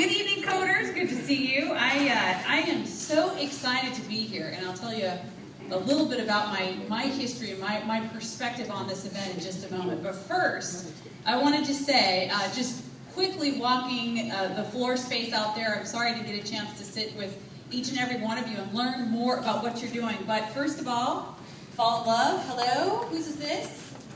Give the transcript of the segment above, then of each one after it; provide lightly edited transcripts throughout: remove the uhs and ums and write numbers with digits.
Good evening, coders. Good to see you. I am so excited to be here, and I'll tell you a little bit about my history and my perspective on this event in just a moment. But first, I wanted to say, just quickly walking the floor space out there, I'm sorry I didn't get a chance to sit with each and every one of you and learn more about what you're doing. But first of all, fall in love. Hello, whose is this?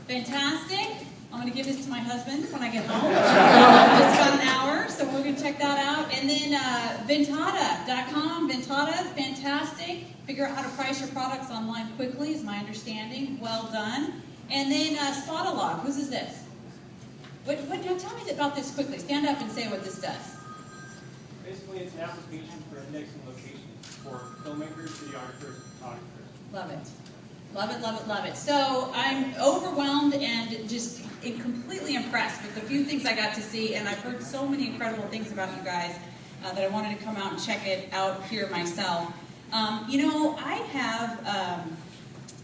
Fantastic. I'm going to give this to my husband when I get home. Just about an hour, so we're going to check that out. And then Ventada.com. Ventada, fantastic. Figure out how to price your products online quickly, is my understanding. Well done. And then Spotalog. Whose is this? Now tell me about this quickly. Stand up and say what this does. Basically, it's an application for indexing locations for filmmakers, videographers, and photographers. Love it. Love it, love it, love it. So I'm overwhelmed and just completely impressed with the few things I got to see, and I've heard so many incredible things about you guys that I wanted to come out and check it out here myself. You know, I have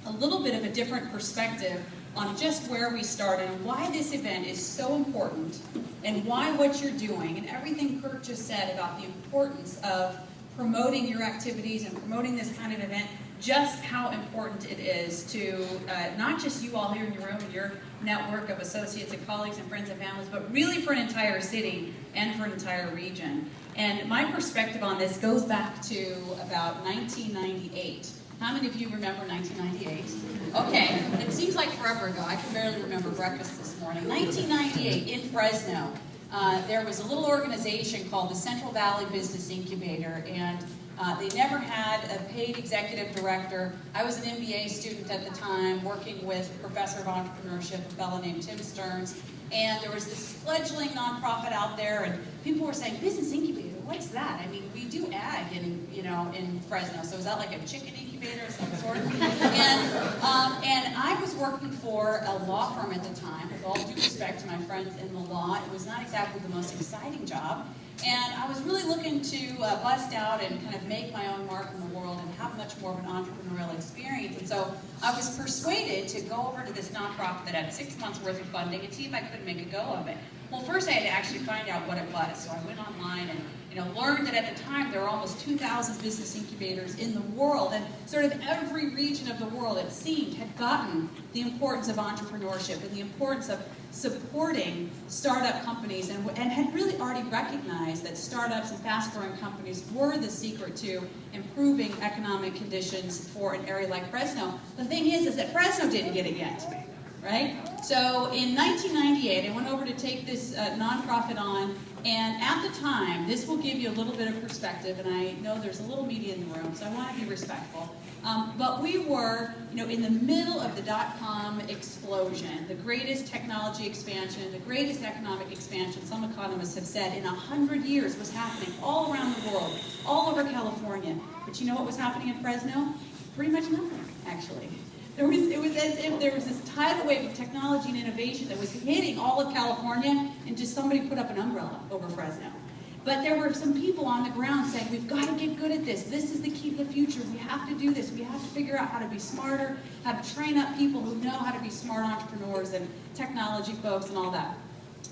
a little bit of a different perspective on just where we started and why this event is so important and why what you're doing and everything Kurt just said about the importance of promoting your activities and promoting this kind of event, just how important it is to not just you all here in your room and your network of associates and colleagues and friends and families, but really for an entire city and for an entire region. And my perspective on this goes back to about 1998. How many of you remember 1998? Okay, it seems like forever ago. I can barely remember breakfast this morning. 1998 in Fresno. There was a little organization called the Central Valley Business Incubator, and they never had a paid executive director. I was an MBA student at the time, working with a professor of entrepreneurship, a fellow named Tim Stearns, and there was this fledgling nonprofit out there, and people were saying, business incubator, what's that? I mean, we do ag in Fresno, so is that like a chicken incubator of some sort? And I was working for a law firm at the time, with all due respect to my friends in the law. It was not exactly the most exciting job. And I was really looking to bust out and kind of make my own mark in the world and have much more of an entrepreneurial experience. And so I was persuaded to go over to this nonprofit that had 6 months worth of funding and see if I couldn't make a go of it. Well, first I had to actually find out what it was. So I went online and learned that at the time there were almost 2,000 business incubators in the world, and sort of every region of the world, it seemed, had gotten the importance of entrepreneurship and the importance of supporting startup companies and had really already recognized that startups and fast-growing companies were the secret to improving economic conditions for an area like Fresno. The thing is that Fresno didn't get it yet, right? So in 1998, I went over to take this nonprofit on, and at the time, this will give you a little bit of perspective, and I know there's a little media in the room, so I want to be respectful. But we were, in the middle of the dot-com explosion, the greatest technology expansion, the greatest economic expansion, some economists have said, in 100 years was happening all around the world, all over California. But you know what was happening in Fresno? Pretty much nothing, actually. It was as if there was this tidal wave of technology and innovation that was hitting all of California, and just somebody put up an umbrella over Fresno. But there were some people on the ground saying, we've got to get good at this. This is the key to the future. We have to do this. We have to figure out how to be smarter, how to train up people who know how to be smart entrepreneurs and technology folks and all that.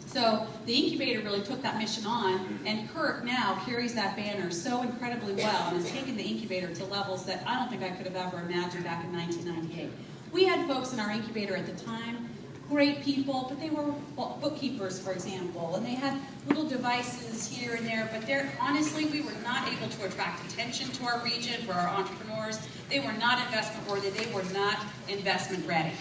So the incubator really took that mission on, and Kurt now carries that banner so incredibly well and has taken the incubator to levels that I don't think I could have ever imagined back in 1998. We had folks in our incubator at the time, great people, but they were bookkeepers, for example, and they had little devices here and there, but honestly, we were not able to attract attention to our region for our entrepreneurs. They were not investment worthy. They were not investment ready.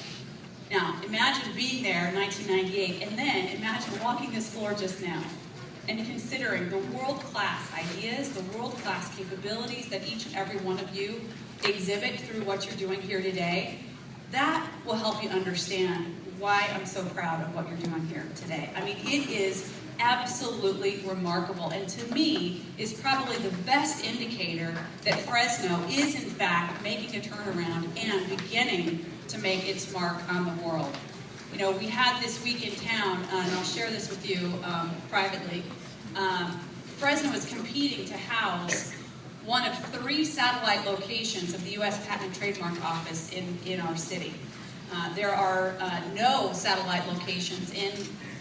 Now, imagine being there in 1998, and then imagine walking this floor just now and considering the world-class ideas, the world-class capabilities that each and every one of you exhibit through what you're doing here today. That will help you understand why I'm so proud of what you're doing here today. I mean, it is absolutely remarkable, and to me is probably the best indicator that Fresno is in fact making a turnaround and beginning to make its mark on the world. We had this week in town, and I'll share this with you privately. Fresno is competing to house one of 3 satellite locations of the U.S. Patent and Trademark Office in our city. There are no satellite locations in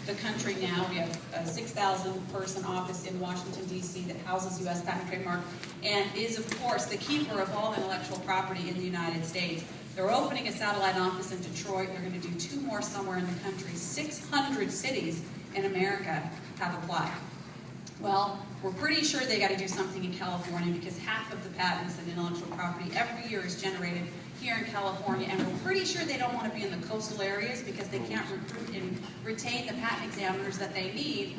the country now. We have a 6,000 person office in Washington, D.C. that houses U.S. patent trademark and is, of course, the keeper of all intellectual property in the United States. They're opening a satellite office in Detroit. They're going to do 2 more somewhere in the country. 600 cities in America have applied. Well, we're pretty sure they got to do something in California because half of the patents and intellectual property every year is generated here in California, and we're pretty sure they don't want to be in the coastal areas because they can't recruit and retain the patent examiners that they need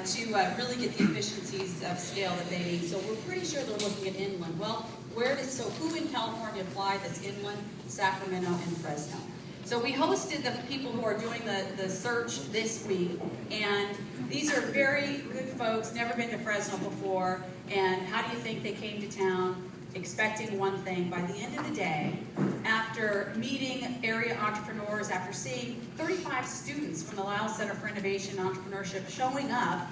to really get the efficiencies of scale that they need. So we're pretty sure they're looking at inland. Well, so who in California applied that's inland? Sacramento and Fresno. So we hosted the people who are doing the search this week, and these are very good folks, never been to Fresno before, and how do you think they came to town? Expecting one thing. By the end of the day, after meeting area entrepreneurs, after seeing 35 students from the Lyle Center for Innovation and Entrepreneurship showing up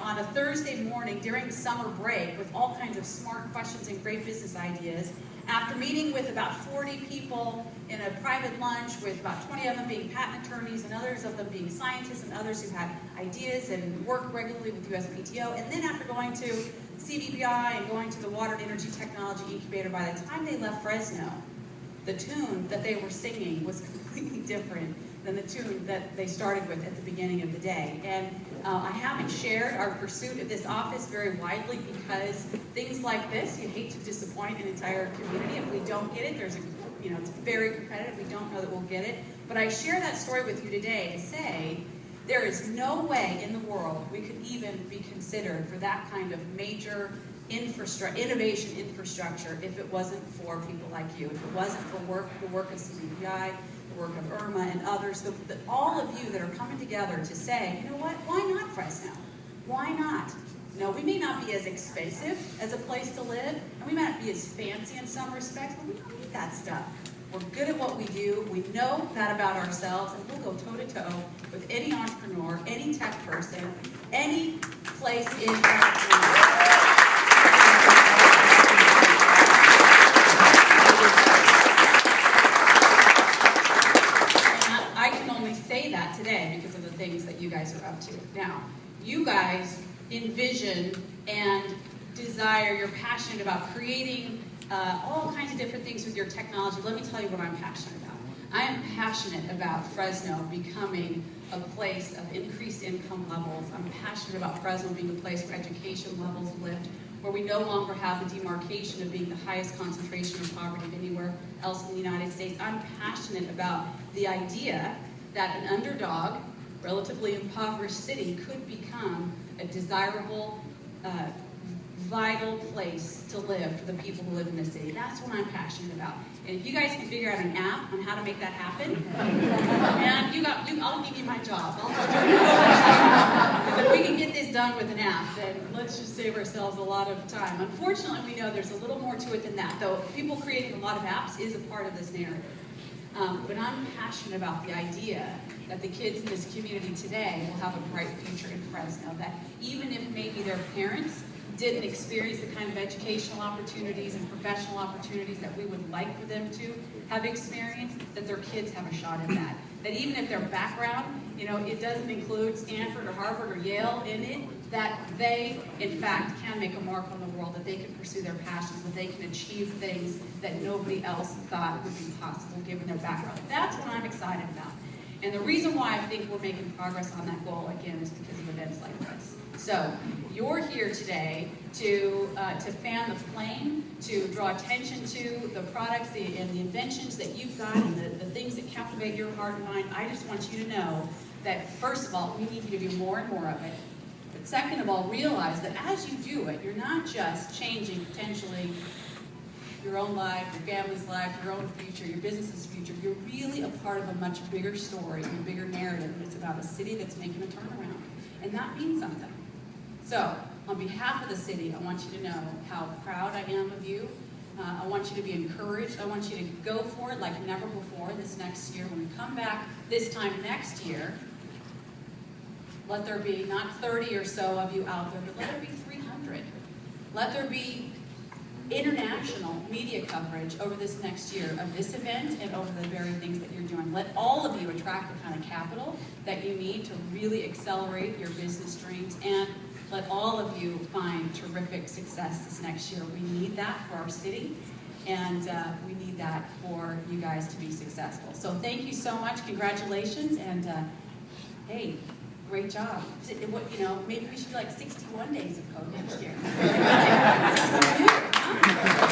on a Thursday morning during the summer break with all kinds of smart questions and great business ideas, after meeting with about 40 people in a private lunch with about 20 of them being patent attorneys and others of them being scientists and others who had ideas and work regularly with USPTO, and then after going to CVBI and going to the Water and Energy Technology Incubator, by the time they left Fresno, the tune that they were singing was completely different than the tune that they started with at the beginning of the day. And I haven't shared our pursuit of this office very widely because things like this, you hate to disappoint an entire community. If we don't get it, it's very competitive. We don't know that we'll get it. But I share that story with you today to say there is no way in the world we could even be considered for that kind of major innovation infrastructure if it wasn't for people like you, if it wasn't for the work of CBPI, the work of Irma and others, all of you that are coming together to say, you know what, why not Fresno? Why not? No, we may not be as expensive as a place to live, and we might not be as fancy in some respects, but we don't need that stuff. We're good at what we do, we know that about ourselves, and we'll go toe-to-toe with any entrepreneur, any tech person, any place in California. I can only say that today because of the things that you guys are up to. Now, you guys envision and desire, you're passionate about creating all kinds of different things with your technology. Let me tell you what I'm passionate about. I am passionate about Fresno becoming a place of increased income levels. I'm passionate about Fresno being a place where education levels lift, where we no longer have the demarcation of being the highest concentration of poverty of anywhere else in the United States. I'm passionate about the idea that an underdog, relatively impoverished city could become a desirable, vital place to live for the people who live in the city. That's what I'm passionate about. And if you guys can figure out an app on how to make that happen, and I'll give you my job. Because if we can get this done with an app, then let's just save ourselves a lot of time. Unfortunately, we know there's a little more to it than that, though people creating a lot of apps is a part of this narrative. But I'm passionate about the idea that the kids in this community today will have a bright future in Fresno, that even if maybe their parents didn't experience the kind of educational opportunities and professional opportunities that we would like for them to have experienced, that their kids have a shot at that. That even if their background, it doesn't include Stanford or Harvard or Yale in it, that they, in fact, can make a mark on the world, that they can pursue their passions, that they can achieve things that nobody else thought would be possible given their background. That's what I'm excited about. And the reason why I think we're making progress on that goal, again, is because of events like this. So, you're here today to fan the flame, to draw attention to the products and the inventions that you've got and the things that captivate your heart and mind. I just want you to know that, first of all, we need you to do more and more of it. But second of all, realize that as you do it, you're not just changing potentially your own life, your family's life, your own future, your business's future. You're really a part of a much bigger story, a bigger narrative. And it's about a city that's making a turnaround. And that means something. So, on behalf of the city, I want you to know how proud I am of you. I want you to be encouraged. I want you to go for it like never before this next year. When we come back this time next year, let there be not 30 or so of you out there, but let there be 300. Let there be international media coverage over this next year of this event and over the very things that you're doing. Let all of you attract the kind of capital that you need to really accelerate your business dreams, and let all of you find terrific success this next year. We need that for our city, and we need that for you guys to be successful. So thank you so much, congratulations, and hey, great job. You know, maybe we should do like 61 days of code next year. 62, huh?